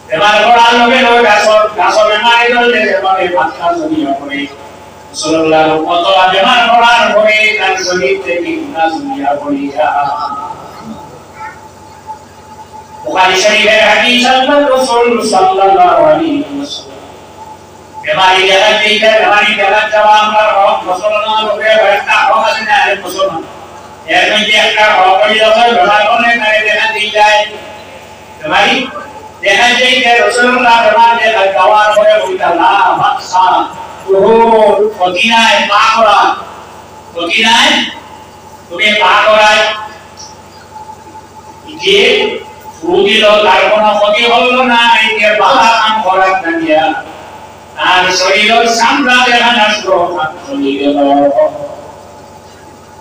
বেমার পড়ার লগে লগে গাছ বেমারে ধরলে এবারে মাথা জমিয়া পড়ে রাসূলুল্লাহ কত বেমার পড়ার পরে তার শরীর থেকে গুনাহ জমিয়া পড়িয়া বুখারী শরীফের হাদিস আল্লাহ রাসূল সাল্লাল্লাহু আলাইহি ওয়াসাল্লাম বেমারি জায়গা থেকে বেমারি জায়গা যাওয়া আমরা মুসলমান লোকে একটা হওয়া না মুসলমান এর মধ্যে একটা হওয়া যখন বেমার হলে তারে দেখা দিয়ে যায় বেমারি দেখা যায় যে রাসূলুল্লাহ বেমার দেখা যাওয়ার পরে বলতা না মাকসা ওহ ফদিনায় পা করা ফদিনায় তুমি পা করায় যে রোগী লোক তার কোনো ক্ষতি হলো না এই যে বালা কাম করার না আর শরীরের সামরা দেখা নষ্ট চলে গেল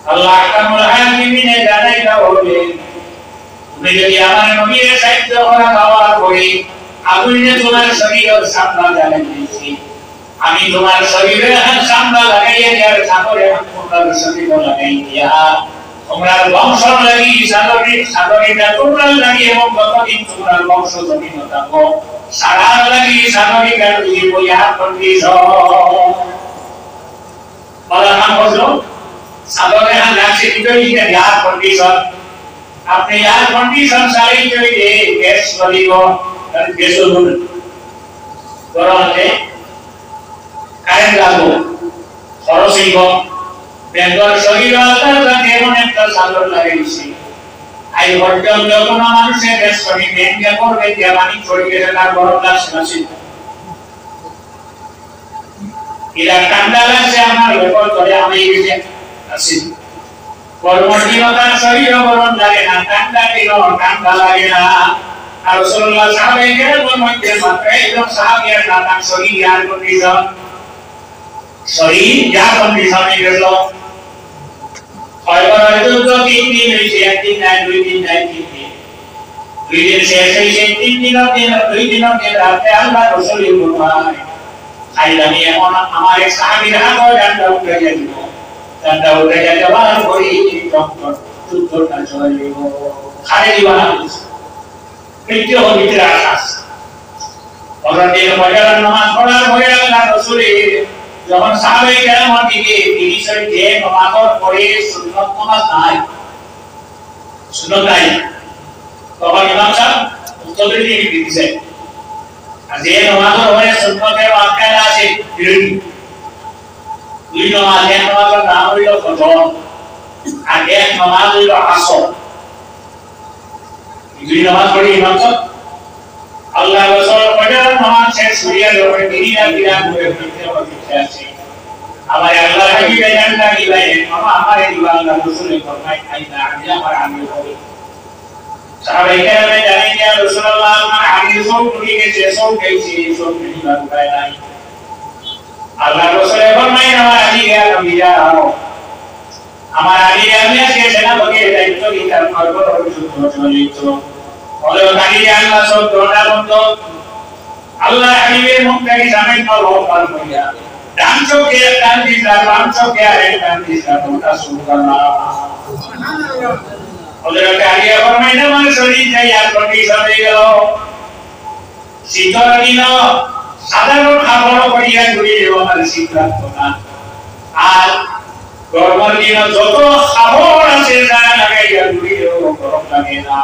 আল্লাহ কামুল হাকিমিনে জানাইতা হবে তুমি যদি আমার নবীর সাহিত্য করা খাওয়ার পরে আগুনে তোমার শরীরের সামরা জ্বালাই দিয়েছি আমি তোমার শরীরে সামরা লাগাইয়া দেওয়ার সাগরে তোমার শরীর লাগাই দিয়া তোমরা বংশ লাগি সাগরিটা তোমরা লাগি এবং কতদিন তোমরা বংশ জমিন থাকো সারা লাগি সাগরিকা তুই বইয়া কন্ডিশ বলা নাম বললো সাগরে লাগছে কিন্তু ইয়ার কন্ডিশন আপনি ইয়ার কন্ডিশন সারি যদি গ্যাস বলিব গ্যাস গরম কারেন্ট লাগবো খরচ হইব বেঙ্গল শরীর আলাদা এমন একটা সাগর লাগাইছি আই পর্যন্ত কোন মানুষের গ্যাস শরীর বেঙ্গে করবে যে পানি ছড়িয়ে গেলে তার গরম লাগছে না এরা ঠান্ডা লাগছে আমার রেকর্ড করে আমি গেছে আসি কর্মজীবতার শরীর গরম লাগে না ঠান্ডা দিল ঠান্ডা লাগে না আর রাসূলুল্লাহ সাহাবায়ে মধ্যে মাত্র একজন সাহাবীর নাম শরীর আর কন্ডিশন শরীর যা কন্ডিশনে গেল খয়বরের যুদ্ধ 3 দিন হইছে একদিন নাই দুই দিন নাই 3 দিন দুই দিন শেষ হইছে 3 দিন দুই দিন রাতে আল্লাহ রাসূলের ফরমান খাইলামি এমন আমার এক সাহাবীর হাত ডান্ডা উঠে গেল ডান্ডা উঠে গেল আর কই ডক্টর যুদ্ধটা চলিব খালি দিবানা মৃত্যু হইতে আকাশ ওরাদের মজার নামাজ পড়ার পরে আল্লাহ রাসূলের যখন সাহাবায়ে কেরাম দিকে তিরিশের যে নামাজের পরে সুন্নাত নামাজ নাই তখন ইমাম সাহেব উত্তর দিয়ে দিয়েছে আর যে নামাজের পরে সুন্নতের আকার আছে দুই নামাজ এক নামাজের নাম হইল ফজর আর এক নামাজ হইল আসর দুই নামাজ পড়ে ইমাম সাহেব আল্লাহ রাসূল ফজর নামাজ শেষ হইয়া যখন দিনা বিরাম করে ফিরতে আছে আমার আল্লাহ হাবিবে জানলা দিলেন মামা আমারে দিবা আল্লাহ রাসূলের ফরমায় আইনা আমি আমার আমি করি সাহাবায়ে কেরাম জানেন যে রাসূলুল্লাহ আমার আমি সব করে গেছে সব গেছে সব দিবা উপায় নাই আল্লাহ রাসূলের ফরমায় আমার আমি যাও আমার আমি আজকে সেনাপতি দায়িত্ব দিতাম করবো যুদ্ধ চলিত বলে কালি আল্লাহ সব দোড়া বন্ধ আল্লাহ হাবিবের মুখটাকে জানেন না লোক পার করিয়া ডানচো কে ডান দিশা বামচো কে আরে ডান দিশা তোমরা সুবহানাল্লাহ সুবহানাল্লাহ ওদের কালি ফরমায় না আমার শরীর যাই আর কন্ডিশন হয়ে গেল শীতল দিন সাধারণ খাবার করিয়া ঘুরিয়ে আমার শীত লাগতো না আর গরমের দিন যত খাবার আছে যা লাগাইয়া ঘুরিয়ে গরম লাগে না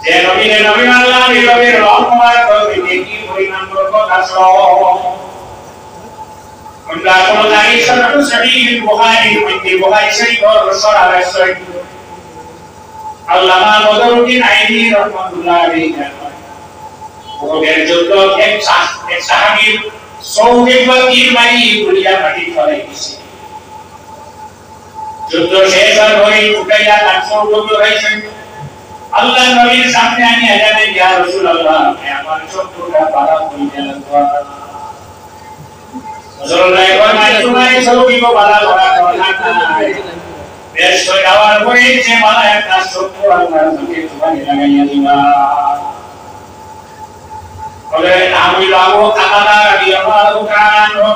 যে নবীর নবী আল্লাহ নবীর রহমত করতে কি পরিমাণ বরকত আছে আমরা কোন দাঁড়ি সরাসরি সহিহ বুখারী মধ্যে বুখারী শরীফ সরাসরি শরীফ আল্লামা বদরুদ্দিন আইনি রাহমাতুল্লাহ আলাইহি ওদের যুদ্ধ এক সাহাবীর সৌহিব তীর মারি গুলিয়া মাটি ফলাই দিছে যুদ্ধ শেষ হয়ে উঠাইয়া তার সৌগত হয়েছে আল্লাহ নবীর সামনে আমি আজানে ইয়া রাসূলুল্লাহ আমার চোখটা পাড়া হয়ে গেল রাসূলুল্লাহ ফরমায় তোমার সৌগিব বালা করা কথা নাই বেশ হয়ে যাওয়ার পরে যে মালা একটা চোখ আল্লাহর মুখে তোমাকে লাগাইয়া দিবা বলে আমি লাগো কানাডা রাদিয়াল্লাহু তাআলা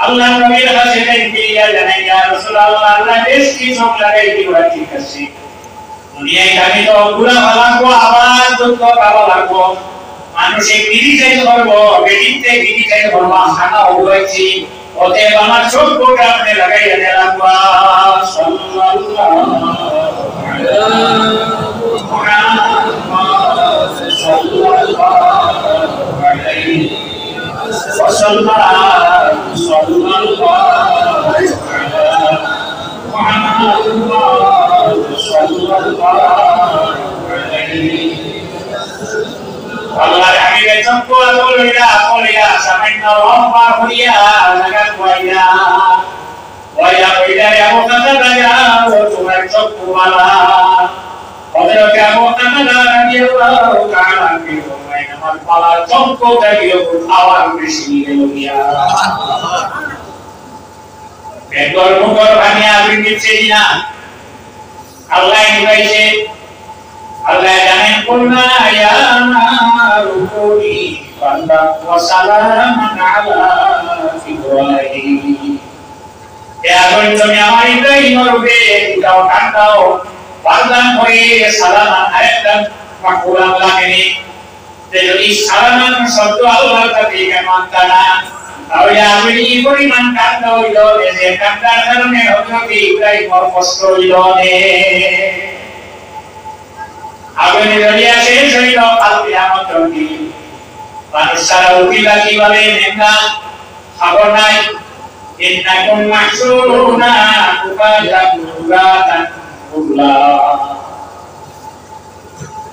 আল্লাহ নবীর কাছে গিয়ে জানাই ইয়া রাসূলুল্লাহ আল্লাহ বেশ কি চোখ লাগাই দিবা ঠিক আছে দুনিয়ায় আমি তো পুরা ভালো আওয়াজ যোগ্য পাওয়া লাগবো মানুষে ক্রিটিসাইজ করবো বেটিতে ক্রিটিসাইজ করবো খানা হইছি অতএব আমার চোখটা আপনি লাগাইয়া দিলাম সাল্লাল্লাহু আলাইহি Allah kami jumpa kuliah sampai nomor kuliah dengan waya yang kata daya cuma jumpa malah kalau kamu kata dia kanan itu main malah jumpa dari awal di sini dunia kedua mukor hanya bingit sehina Allah yang baik Allah jamin kulna ya rukuni pandang wassalaman ala Ibrahim ya kuntum ya Ibrahim rube kau kandau pandang hoi salaman ayat makulang lagi jadi salaman sabtu Allah tapi kemantana kau ya beriman kandau ilo ese kandar karena hobi Ibrahim orposto ilo ne Agni dunia sehingga kalau yang terjadi, manusia uji lagi balik nenga, apa naik, inna kum mahsuruna, kepada kuratan ulah.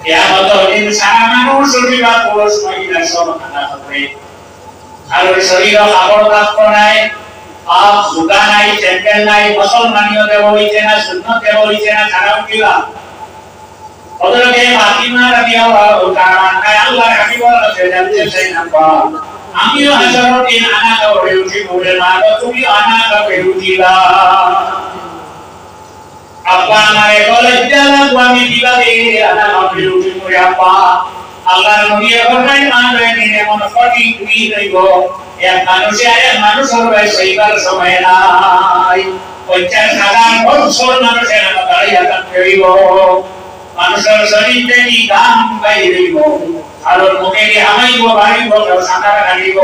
Ya betul, insan manusia juga pulus mengira sama anak kecil. Kalau sehingga apa tak naik, bukan naik, cendel naik, masuk maniyo dewoi cina, sunnah dewoi cina, cara ujilah. Odolke Fatimah radhiyallahu ta'ala Allah habibullah sejanti senapa Amil hajaruddin anak beruji muda maka tumi anak berujila apa mereka jalan suami dibagi anak beruji muda apa Allah mulia bermain mana ini monopoli itu yang manusia bersabar semuanya Ucap salam konsol manusia nama kalian beribu Manusia sering jadi damai ribu, kalau mungkin diamai gua balik gua kalau sangat ribu.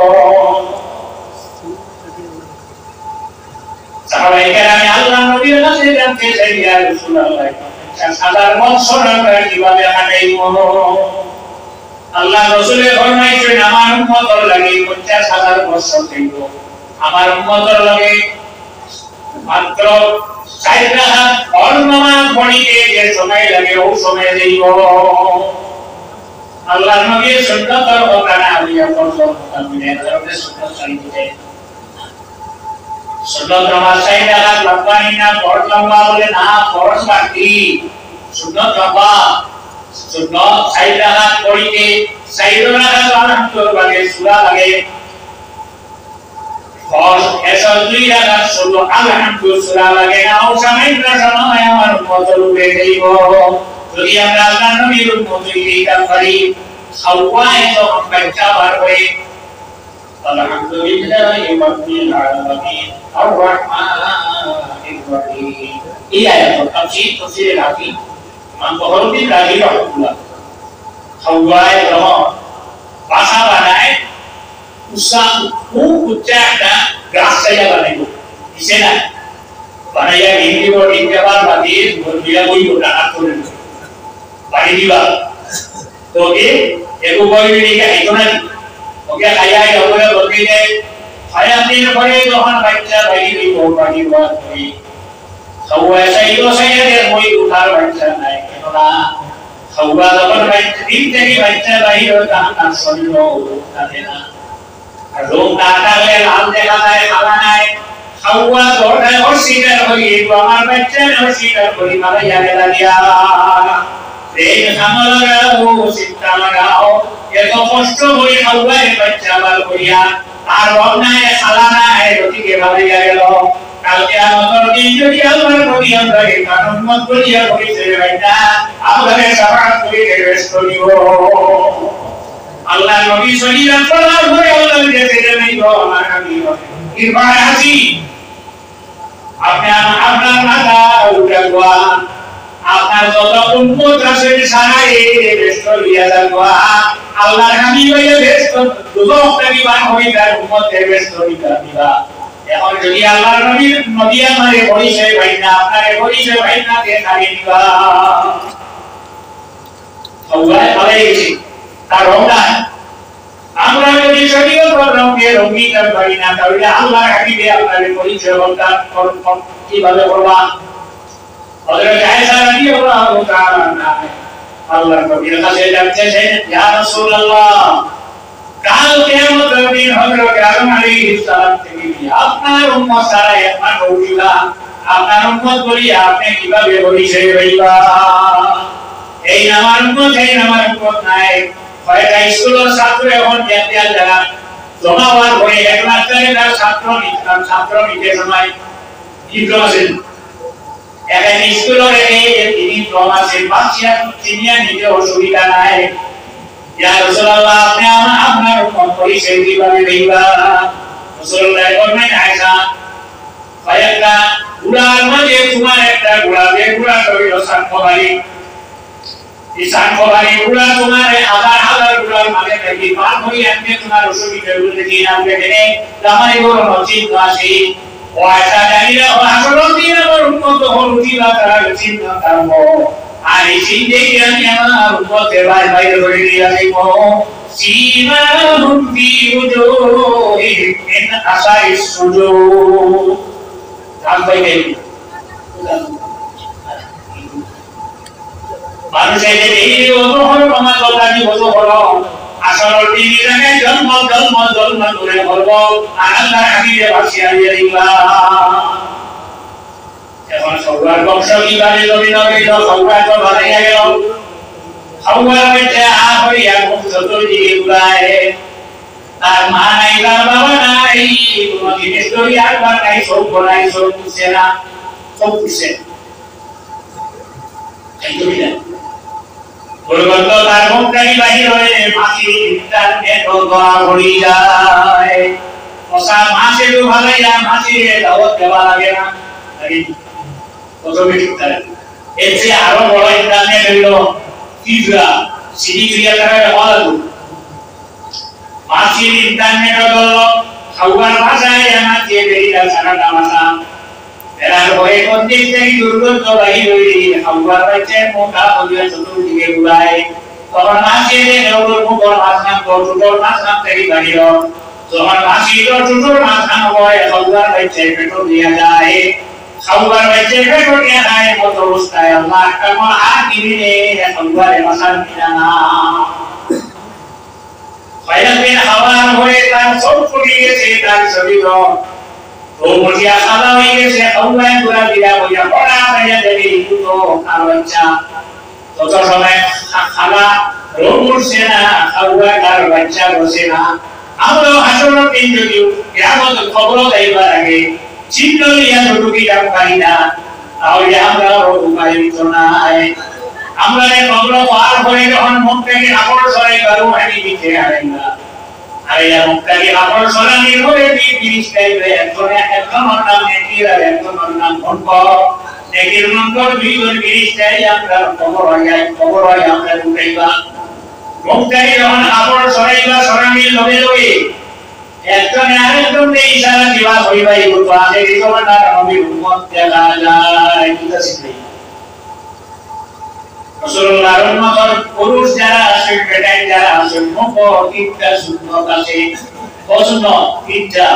Sampai kerana Allah Nabi Nabi dan Sayyidina Rasulullah. Sadar monsoran berarti wajah ada ibu. Allah Rasulullah firman itu nama umat lagi puncak sadar monson itu. Amar umat lagi mantro Saidana ornama bonite je samay lage wo samay deibo Allah nabi sunnat aur kana aliya qawlo tamine darbe sunnat salite sunnat nama Saidana labanina kor lamba bole na kor sakti sunnat lamba sunnat Saidana bonite Saidana salam to lage sura lage और ऐसा दुनिया का सुनो अलहमदुलिल्लाह सुरा लगेगा और समय का समय हमारे मोतलू पे गई वो दुनिया का नबी मोतली का फरी सवाए तो हम बच्चा भर गए अलहमदुलिल्लाह रब्बिल आलमीन अर्रहमानिर रहीम ये आयत को तफसीर लाती हम बहुत ही लागी रहूँगा सवाए तो भाषा बनाए usang ucap dan gas saya balik di sana. Pada yang ini buat injaban bagi berbila bui udah atur. Bagi dia, oke? Aku bui ini kan itu nanti. Oke, saya yang boleh berbeda. Saya tidak boleh Tuhan baca bagi ibu bagi buat bui. Saya itu saya dia bui utar baca naik. Karena saya dapat baca ini baca bagi orang tak selalu ada. Belum datang lalu jalan jalan Hawa border orsikan bagi dua macam orsikan bagi mana yang ada dia. Dengan hamalau sintalau ya to kosto bagi Hawa macam baluya. Arwahna salana roti ke mana yang ada. Kalau dia motor jadi almar bagi yang bagi kanun motor dia bagi sebenarnya. Apa yang sahaja bagi restorio. Allah Nabi Sallallahu Alaihi Wasallam जैसे नहीं हो हमारा भी हो इरफान हसी अपने अपना माता उठा हुआ আপনার যত উম্মত আছে সারাই ব্যস্ত হইয়া যাওয়া আল্লাহর হাবিব হইয়া ব্যস্ত দুজক থেকে বার হইবার উম্মতের ব্যস্ত হইতা দিবা এখন যদি আল্লাহর নবী আমারে পরিচয় ভাই না আপনারে পরিচয় ভাই না কে খালি দিবা সবাই ভালো গেছে তার রংটা আমরা যদি শরীয়ত রঙে রঙিন করি না তাহলে আল্লাহর হাবিবে আপনারে পরিচয় কিভাবে করবা হযরত আয়েশা রাদিয়াল্লাহু তাআলা আল্লাহর নবীর কাছে যাচ্ছেন ইয়া রাসূলুল্লাহ কাল কিয়ামতের দিন হযরত আদম আলাইহিস সালাম থেকে আপনার উম্মত সারা একবার বলিবা আপনার উম্মত বলি আপনি কিভাবে পরিচয় হইবা এই আমার উম্মত নাই কয়টা স্কুলের ছাত্র এখন বিদ্যালয় যারা জমা হওয়ার পরে এক লাখ টাকা ছাত্র নিতে সময় ডিপ্লোমা ছিল এখন স্কুলের তিনি ডিপ্লোমা ছিল বাচ্চা চিনিয়া নিতে অসুবিধা নাই ইয়া রাসূলুল্লাহ আপনি আপনার পরিচয় কিভাবে দিবা রাসূলুল্লাহ বলেন আয়েশা কয়েকটা গুড়ার মধ্যে তোমার একটা গুড়া যে গুড়া হইল সাতবাড়ি ইসান কোবারি গুড়া তোমার হাজার গুড়ার মানে কি পার হই আনতে তোমার অসুবিধা হলে দিন আমরা কেনে আমারই বড় নসিব আছে ও আশা জানিরা ও আসল দিন আমার উন্নত হল উঠিবা তারা চিন্তা করব আর এই চিন্তা কি আমি আমার উন্নতের বাইরে করে দিয়ে যাইব সীমা হুমতি উজুহি মিন আসাইস সুজুদ থাকবে মানুষের যে এই অনুভব আমার কথাটি বলো হলো আসল তিনি জানে জন্ম করে বলব আল্লাহ হাবিবে ভাসিয়া দিলা এখন সবার বংশ কিভাবে নবী সবার তো ভালোই গেল সবার হইতে হইয়া বংশ তৈরি গুলায় তার মা নাই তার বাবা নাই কোনো জিনিস তৈরি একবার নাই সব বলাই সব বুঝছে না সব বুঝছে বলবন্ত তার মুখটাই বাহির হয়ে মাছি তার নেটো ধরা পড়ি যায় ওসা মাছে তো ভালোই না মাছি দাওয়াত দেওয়া লাগে না কত বেশি তার এর চেয়ে আরো বড় ইন্টারনেট হইল ফিজরা সিডি ক্রিয়া করা হল মাছির ইন্টারনেট হলো খাওয়ার ভাষায় আমার যে বেরিয়ে সারাটা ভাষা এরার ভয়ে কোনদিক থেকে দুর্গন্ধ বাহির হইলি খাওয়ার বাচ্চা মোটা হইয়া চতুর্দিকে ঘুরায় তখন মাছি নেউর মুখর মাঝখান টুটোর মাঝখান থেকে বাহির যখন মাছি টুটোর মাঝখান হয় খাওয়ার বাচ্চা পেট্রোল দিয়া যায় খাওয়ার বাচ্চা পেট্রোল দিয়া খায় মত অবস্থায় আল্লাহ কেমন আর দিনে খাওয়ারে মাসাল কিনা না কয়েকদিন হাওয়ার হয়ে তার সব ফুটে গেছে তার শরীর ও মুজিয়া খাওয়া হয়ে গেছে খাওয়ায় পুরা দিয়া বইয়া পড়া হইয়া দেবী দুটো খাওয়াচ্ছা তত সময় খাওয়া রোগ উঠছে না খাওয়া তার বাচ্চা বসে না আমরা হাসর দিন যদি এমন খবর দেবার আগে চিহ্ন লিয়া ঢুকি যাব পারি না তাহলে আমরা উপায় নাই আমরা খবর পার হয়ে যখন মুখ থেকে আপন সরাই পারো আমি দিতে হারাই না আরে মুক্তাকি আপন সরানি হলে জিনিস চাইবে একজন নাম নেকির আর একজন নাম ভঙ্গ নেকির নম্বর দুইজন জিনিস চাই আমরা খবর হয় আমরা উঠাইবা মুক্তাকি যখন আপন সরাইবা সরানি লগে লগে একজন আরেকজনকে ইশারা দিবা হইবাই হতো আগে এই জমানা নবীর উম্মত দেখা যায় এটা শিখবে রাসূলুল্লাহর উম্মত পুরুষ যারা আছে বেটাই যারা আছে মুখ তিনটা সুন্নাত আছে পছন্দ তিনটা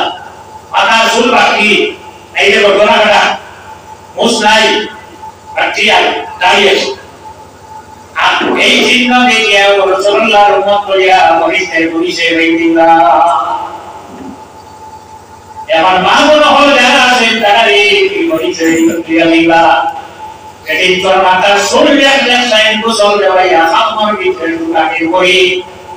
মাথা চুল বাকি এই যে ঘটনাটা মুসলাই বাকিয়া দাঁড়িয়ে আর এই চিহ্ন দেখে রাসূলুল্লাহর উম্মত লইয়া বলিছে বাইদিল্লাহ এমন মাগুলো হল যারা আছে তারা এই বলিছে দিলা এটি তোর মাথার শরীরে একটা সাইন গোসল দেওয়া আমার ভিতরে ঢুকাকে করি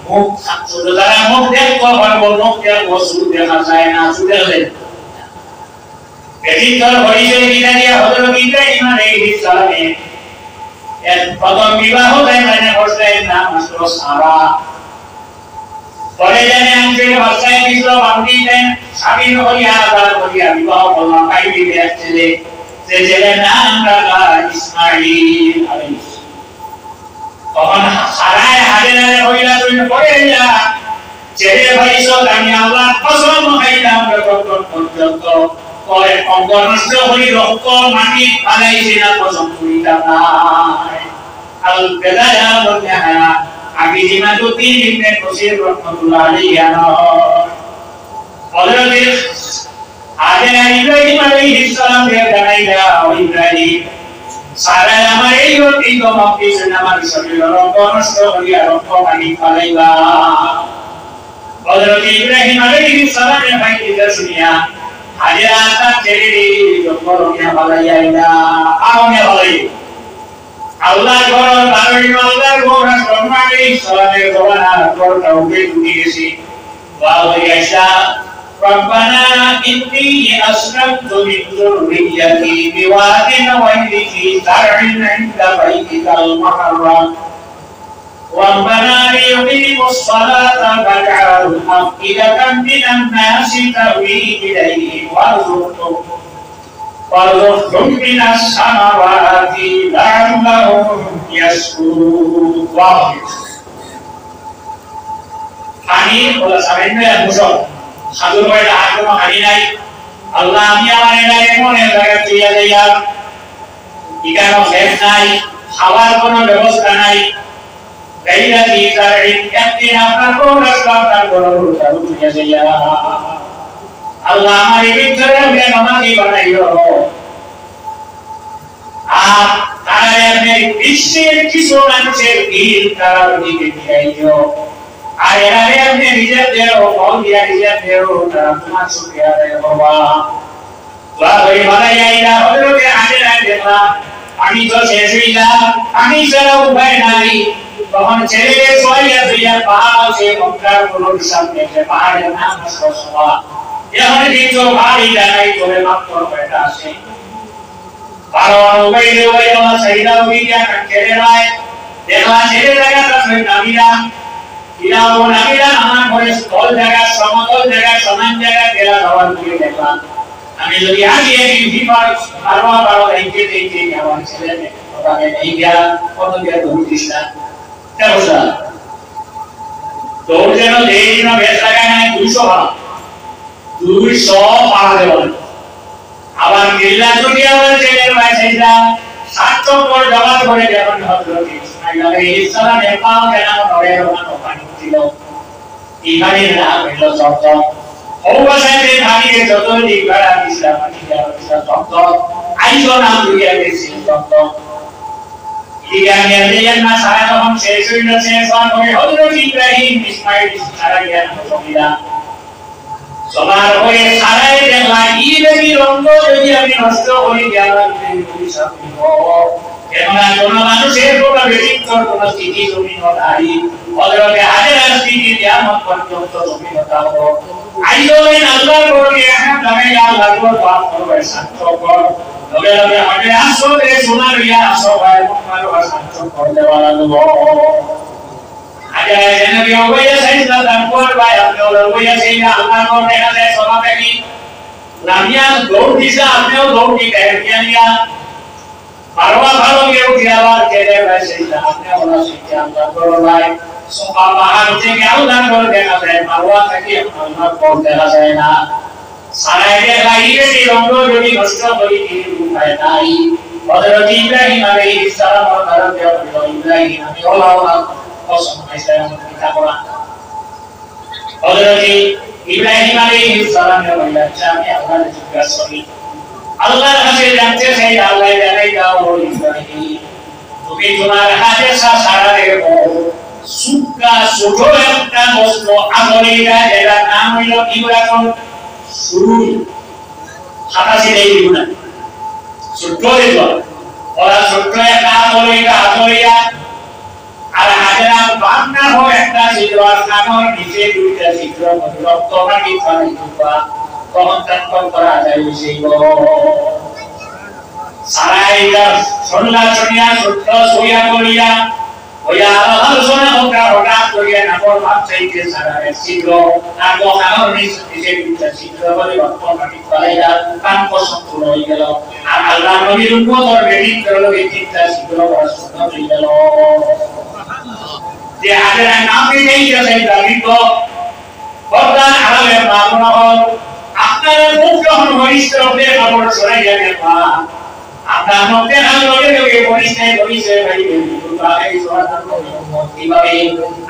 মুখ শুধু যারা মুখ দেখতে পারবো মুখ দেখবো শুধু দেখা যায় না শুধু দেখলেন এটি তোর হরিষে গীতা দিয়া হজরত ইব্রাহিম আলাইহিস সালামে এর প্রথম বিবাহ দেয় মানে বসলেন নাম আসল সারা পরে জানে আনছে ভাষায় দিল বান্দি দেন স্বামী হইয়া আবার হইয়া বিবাহ করলাম কাই দিতে আসছে যে ছেলের নাম রাখা ইসমাঈল আলাইহিস সালাম। তখন সারায় হাজেরারে কইলা তুমি পড়ে যা ছেলে ভাইস আমি আল্লাহ কসম খাইলাম যতক্ষণ পর্যন্ত কয় অঙ্গ নষ্ট হই রক্ত মাটি ফালাইছি না কসম করিলাম না। আল বেদায়া বলয়া আগে জিমাদুদ্দিন ইবনে কসির রাহমাতুল্লাহ আলাইহি হযরত হাজেরা ইব্রাহিম আলাইহিস সালাম কে জানাইলা ও ইব্রাহিম সারা আমার এই গতি তো মাপিস না আমার শরীরের রক্ত নষ্ট হইয়া রক্ত মাটি ফালাইবা। হযরত ইব্রাহিম আলাইহিস সালামের ভাইকে শুনিয়া হাজেরা তার ছেলের জবরনিয়া ফালাইয়া আইলা আওনে ফালাই আল্লাহ ঘর তারই আল্লাহর ঘর ব্রহ্মাণ্ডের সালামের দোয়ানা ঘরটা উঠে উঠে গেছে ওয়াইসা রব্বানা ইন্নী আসরাফতু মিন যুররিয়্যাতি বিওয়াদিন গায়রি যি যারইন ইনদা বাইতিকাল মুহাররাম ربنا ليقيموا الصلاة فاجعل أفئدة من الناس تهوي إليهم وارزقهم من الثمرات لعلهم يشكرون পানি ওলা সামনে মুসল সাধুর বাইরে আর কোনো পানি নাই। আল্লাহ আমি আমার এলাকায় এমন জায়গা তুইয়া দেয়া ইকানো শেষ নাই, খাওয়ার কোনো ব্যবস্থা নাই। গাইরা দিদার একদিন আপনার কোন রাস্তা তার বড় রূপ তুইয়া দেয়া আল্লাহ আমার এই ভিতরে নামাজি বানাইও। আর তারা আপনি বিশ্বের কিছু মানুষের দিল তার দিকে দিয়াইও। আর এরা আপনি রিজার্ভ দেও ফল দিয়া রিজার্ভ দেও তারা তোমার শুকরিয়া আদায় করবা। ওই বানাইয়া হযরত হাজেরা দেখলাম আমি তো শেষ হইলাম, আমি ছাড়া উপায় নাই। তখন ছেলে সোয়াইয়া দিয়া পাহাড় সে মক্কার কোন সামনে যে পাহাড়ের নাম সসবা এখন কিন্তু ভারী জায়গায় করে মাত্র কয়টা আছে কারণ ওইলে ওই আমার সাইদা উইয়া ছেলে নয় দেখলা ছেলে জায়গাটা সে নামিরা ইলাও নামিরা আমার ঘরে স্থল জায়গা সমতল জায়গা সমান জায়গা তেরা হওয়ার দিয়ে দেখলাম আমি যদি আগে এই বিপার পারো এইকে এইকে আমার ছেলে ওখানে এই গিয়া কত গিয়া দৌড়িসটা কেমন দৌড় যেন দেই না বেশ লাগায় না 200 ভাড়া 200 পাড়া দেওয়া আবার মিল্লা যদি আমার ছেলের ভাইসা 700 পর জবাব করে যখন হযরত ইসমাঈল আলাইহিস সালামের পাও যেন নড়ে ওখানে ছিল ইমানে না হইল শব্দ ওবাসাইতে ভাগিয়ে যত দিক বেড়া ইসলাম শব্দ আইসো নাম দুইয়া গেছি শব্দ ইয়া নিয়ে না সারা যখন শেষ হইল শেষ হয়ে হযরত ইব্রাহিম ইসমাঈল সারা জ্ঞান হইলা সবার হয়ে সারাই দেখলা ইবেরি রঙ্গ যদি আমি নষ্ট হয়ে গেলাম কেননা কোন মানুষের কোন ব্যক্তিত্বর কোন স্থিতি জমিন নাই হযরত হাজেরার স্থিতি কিয়ামত পর্যন্ত জমিন থাকো আইয়ো আল্লাহ করে এখন তুমি আল্লাহ করে পাপ করবে শান্ত কর তবে আমি আগে আসলে সোনার ইয়া সবাই মারো শান্ত করে দেওয়া লাগলো আগে নবী ওয়া সাইয়্যিদান কোরবা আপনি ওয়া সাইয়্যিদা আল্লাহ করে দেখালে সবাবে কি নামিয়া দৌড় দিছে আপনিও দৌড় দিতে নিয়া পারওয়া ভালো কেউ দিয়াবার কেড়ে সাইয়্যিদা আপনি ওয়া সাইয়্যিদা আল্লাহ করবাই সোমা পাহাড় থেকে আল্লাহ করে দেখা যায় পারওয়া থেকে আল্লাহ করে দেখা যায় না সারাই দেখাইয়ে এই রঙ্গ যদি নষ্ট হই কি উপায় নাই হযরত ইব্রাহিম আলাইহিস সালাম কারণ ইব্রাহিম আমি ওলা কসম ইসলাম কিতাব কোরআন হযরত ইব্রাহিম আলাইহিস সালামের বলেছেন আমি আল্লাহর জিজ্ঞাসা করি আল্লাহর কাছে জানতে চাই আল্লাহ জানাই দাও ইব্রাহিম তুমি তোমার হাতে সারা রেখো সুক্কা ছোট একটা বস্তু আমলিরা এর নাম হইল ইব্রাহিম সুরুই হাতাসি নেই দিগুনা ছোট দেখো ওরা ছোট একটা আমলিরা আর হাজেরা বান্না হয় একটা সিলভার কাগজ নিচে দুইটা চিত্র রক্ত মাটি ফানি দুপা তখন তখন করা যায় সেই সারাইটা সন্ধ্যা সন্ধ্যা সত্য সোয়া করিয়া ওয়া আলোচনা হোকা হঠাৎ করিয়া নাপর ভাব চাইতে সারা ছিদ্র আর দোকানের নিচে দুইটা ছিদ্র বলে রক্ত মাটি ফলাইয়া কান পছন্দ হয়ে গেল আর আল্লাহ নবীর উম্মতের বেদিন করলো এই তিনটা ছিদ্র বড় সুন্দর হয়ে গেল যে আগের নাম দিয়েই গেছে দাবি তো বর্তমান আলালের মামলা হল আপনারা মুখ যখন ঘনিষ্ঠ লোকের খবর ছড়াই যাবে মা আপনার মধ্যে না লোকে লোকে ঘনিষ্ঠ ভাই এই কিভাবে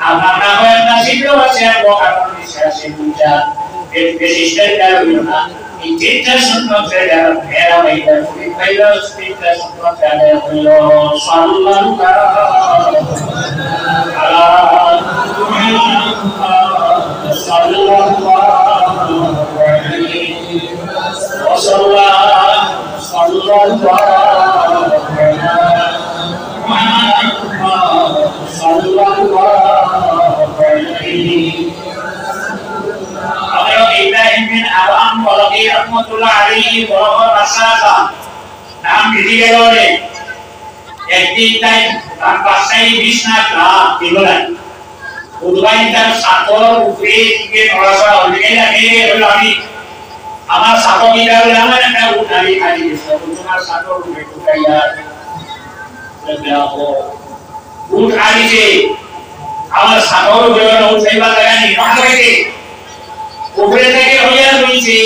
আপনার না হয় না শীঘ্র আছে আর কারণ আছে দুইটা এর বিশিষ্টের কারণ না এই তিনটা সুন্নতের যারা মেরা ভাইরা কুড়ি ভাইরা তিনটা সুন্নত যারা হইল সাল্লাল্লাহু ইব্রাহিম বিন আদম বলকে রহমাতুল্লাহ আলাইহি বরাবর রাসাসা নাম দিয়ে গেল রে একদিন তাই তার পাশেই বিছনাত না দিলনা উদ্বাই তার সাতর উপরে থেকে নড়াচড়া হয়ে লাগে হলো আমি আমার সাতর বিদায় আমার একটা উঠাই খালি গেছে তোমার সাতর উপরে উঠাইয়া উঠ আইছে আমার সাতর উপরে উঠাইবা লাগানি নড়াইছে উপরে থেকে হইয়া রইছে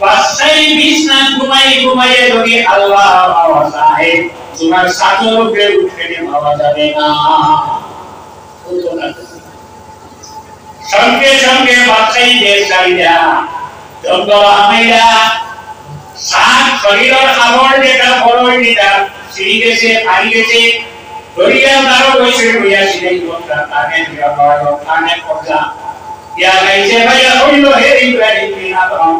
বাসাই বিছনা ঘুমাই যদি আল্লাহ আওয়াজ আহে তোমার সাতর উপরে উঠে ভাবা যাবে না সঙ্গে সঙ্গে বাসাই দেশ চালিয়া জঙ্গল আমাইরা সাত শরীরের আবর যেটা বড় যেটা সিঁড়ি গেছে পানি গেছে দরিয়া তারও বসে হইয়া সিলাই কথা কানে দিয়া বড় কানে কথা ইয়া গাইছে ভাইয়া হইল হে ইব্রাহিম বিন আদম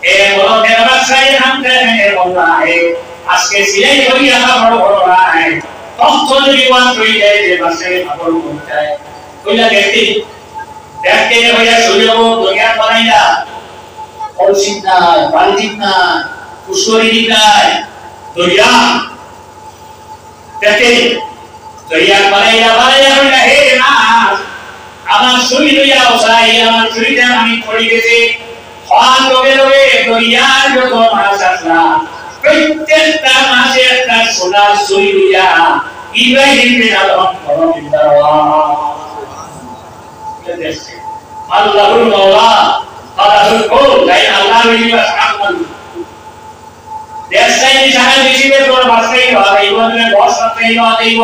এ বলো দেবা সাই হামদে হে বলা হে আজকে সিলাই করিয়া বড় বড় রায় তখন যদি ওয়ান হই যায় যে বাসে খবর পৌঁছায় কইলা দেখতে হইয়া সূর্যব দরিয়া বানাইলা কলসি নাই বালতি নাই কুশরি নাই দরিয়া দেখতে দরিয়া বানাইলা হইলা হে না আমার সুই লইয়া ওসাই আমার সুইটা আমি পড়ে গেছে খান লগে লগে দরিয়ার যত মাছ আসলা প্রত্যেকটা মাছে একটা সোনা সুই লইয়া ইব্রাহিম বিন আদম আল্লাহুল মাওলা আল্লাহুল কৌল তাই আল্লাহ বিবা সাকাল দেশাই নিশানা দিছিবে তোর বাসকাই হয় ইবনে বস করতেই না দেইব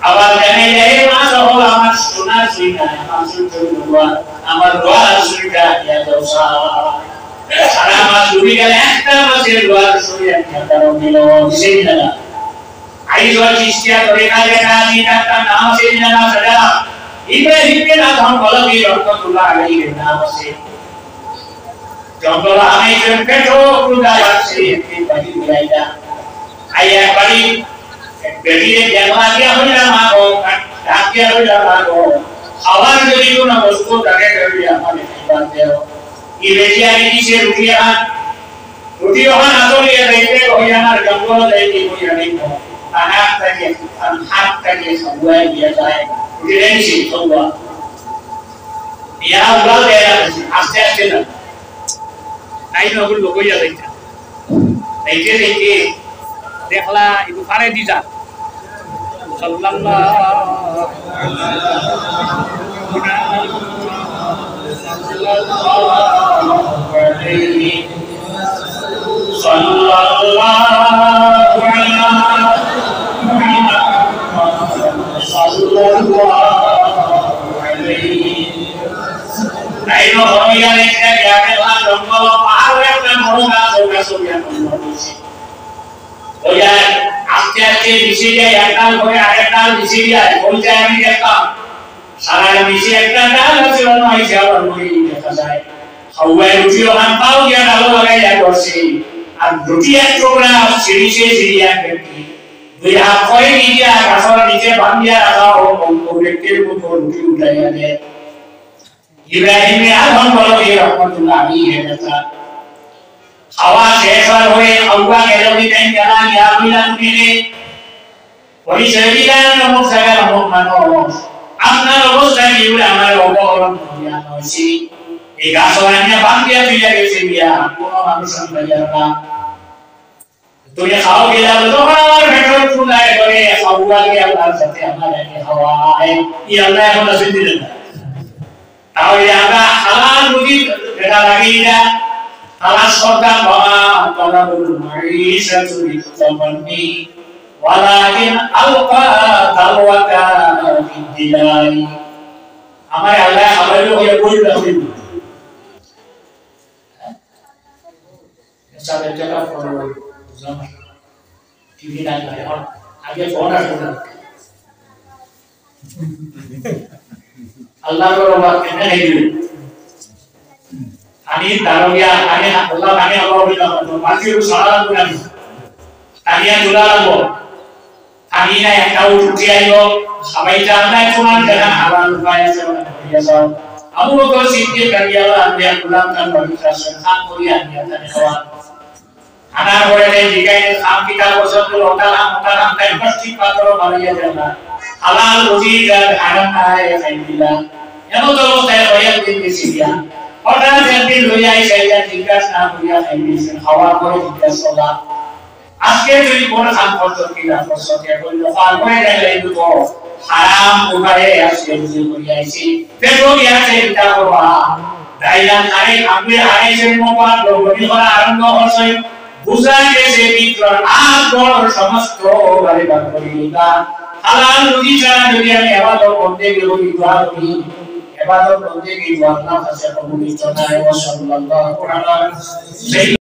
আবার জানাই এই মাস হল আমার সোনা সুইনা আমার সুইটা আমার দোয়া সুইটা ইয়া দোসা সারা মাস ডুবে গেলে একটা মাসের দোয়া সুইয়া কারণ দিল সেই না আইজওয়াল চিস্তিয়া করে কাজে কাজী ডাক্তার নাম সেই না সাদা ইব্রাহিম বিন আদম বলকে রহমাতুল্লাহ আলাইহি নাম আছে জঙ্গল আমাইজন পেটো কুদা আছে একটি বাড়ি মিলাইয়া আইয়া বাড়ি বেরিয়ে জানা দিয়া হইলা মাগো ডাকিয়া হইলা মাগো খাবার যদি কোনো বস্তু তাকে করিয়া আমাদের খাবার দেও ই বেরিয়া নিচে রুটি ওখান আসলিয়া দেখতে হইয়া আমার জঙ্গল যাইতে হইয়া দেখো আনাক থেকে হাত থেকে সবাই দিয়া যায় রুটি নিচে সবাই ইয়া উড়াল দেয়া আস্তে আস্তে না নাই নগর লগইয়া যাইতা দেখে দেখে দেখলা ইবু পারে দিজা সাল্লাল্লাহু আলাইহি নাইনো হইয়া লেখা গেলে না জঙ্গল পাহাড়ে একটা বড় গাছ ওইয়া ওইয়া আস্তে আস্তে মিশে যায় একটা করে আরেকটা মিশে যায় ওই যায় আমি দেখতাম সারা মিশে একটা ডাল আছে অন্য আইসা আবার ওই দেখা যায় হাওয়ায় রুটি ওখান পাও গিয়া ডালো লাগাই যায় বসে আর রুটি এক টুকরা সিঁড়ি এক ব্যক্তি দুই হাত করে নিয়ে গাছর নিচে বাঁধিয়া রাখা ও ব্যক্তির উপর রুটি উঠাইয়া দেয় ইব্রাহিম আদম বলকে রহমাতুল্লাহ আলাইহি কথা খাওয়া শেষ হয়ে আল্লাহ গেল দিতেন জানা ইয়া বিলা মিলে পরিচয় দিলেন মুসাগার মানুষ আপনার অবস্থা কি বলে আমার অবহরণ করিয়া নয়ছি এই গাছওয়ানিয়া বান্ধিয়া তুইয়া গেছে বিয়া কোনো মানুষ পাইয়া না তুই খাও গেলা তখন আমার ভেতর চুলায় করে খাওয়া গে আল্লাহর সাথে আমার একে খাওয়ায় ই আল্লাহ এখন আসেন দিলেন না তাহলে আমরা হালাল রুজি এটা লাগিয়ে না হালাল সরকার বাবা তালাবুল মাইশাতু বিতামান্নি ওয়ালাকিন আলকা তাওয়াকা বিদিলাই আমার আল্লাহ আমাদের হয়ে বলল দিন সাথে টাকা ফলো জমা টিভি না করে আগে ফোন আসবে আল্লাহর রহমত কেন হইল আমি দারুয়া আমি আল্লাহ আমি আল্লাহ বলিলাম মাটির সারা গুনাহ তানিয়া দুলালাবো আমি না একটা উঠে আইলো সবাই জানায় তোমার জানা হালাল উপায় আছে বলে যাও আবু বকর সিদ্দিক রাদিয়াল্লাহু আনহু গুলাম তার পবিত্র খান করিয়া নিয়া তানে খাওয়া আনা করে জিগাইনে খাম কিতা বসত লোটালা মোটালা তাই কষ্টি পাত্র বাড়িয়া যানা হালাল রুজি যার হারাম খায় খাইলা এমন অবস্থায় হইয়া দিতেছি দিয়া হঠাৎ একদিন লইয়া আইসা জিজ্ঞাসা না করিয়া খাইতেছেন খাওয়া করে জিজ্ঞাসা আজকে যদি কোন খান করতে কিনা প্রশ্নকে বলল পার হয়ে গেলে তো হারাম উপায়ে আসে বুঝে করিয়া আইছি পেটো গিয়াছে এটা করবা তাইলা খাই আপনি আইসের মোবাইল লোভী করা আরম্ভ হচ্ছে বুঝা গেছে মিত্র আর বড় সমস্ত বারে বার করিলা হালাল রুজি ছাড়া যদি আমি ইবাদত করতে গেলি দোয়া করি ইবাদত করতে গিয়ে আল্লাহ কাছে কবুল ইচ্ছা নাই ওয়া সাল্লাল্লাহু আলাইহি